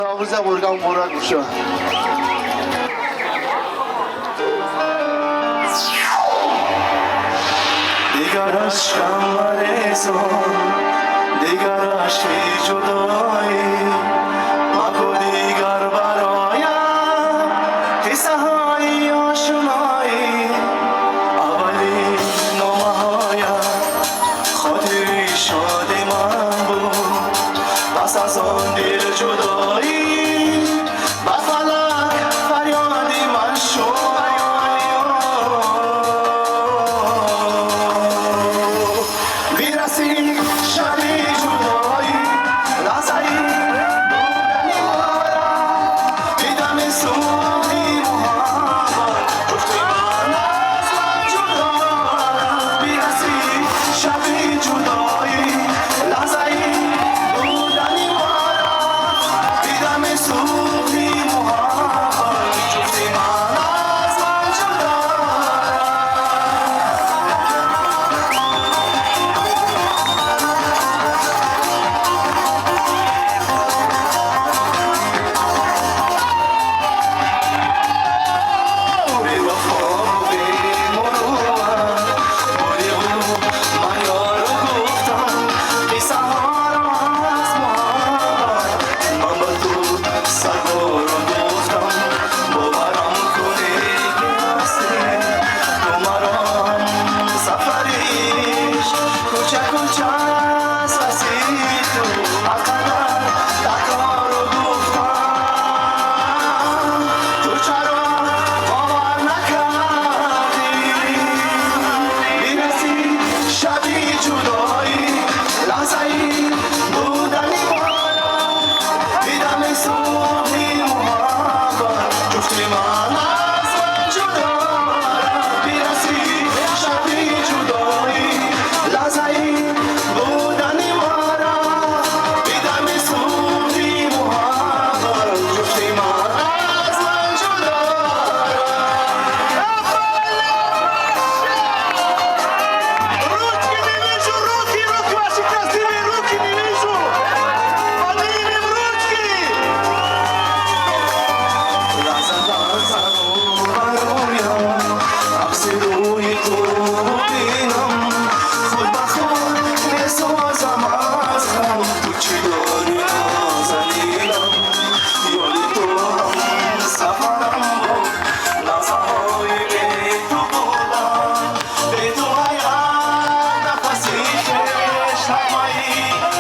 آموزه برگم برا گوشم دیگر عشقم ورزان دیگر عشقی جدایی مگو دیگر برایم قصه های آشنایی اولی نامه هایم خاطری شاد من بود پس از آن دل جدایی به فلک فریادی من شد میرسی شبی جدایی لحظه‌ای بودنی مارم دیدم صبحی محبت گفتی من از من جدا میرسی شبی جدایی لحظه‌ای بودنی مارم دیدم صبحی محبت گفتی من از من جدا Hey!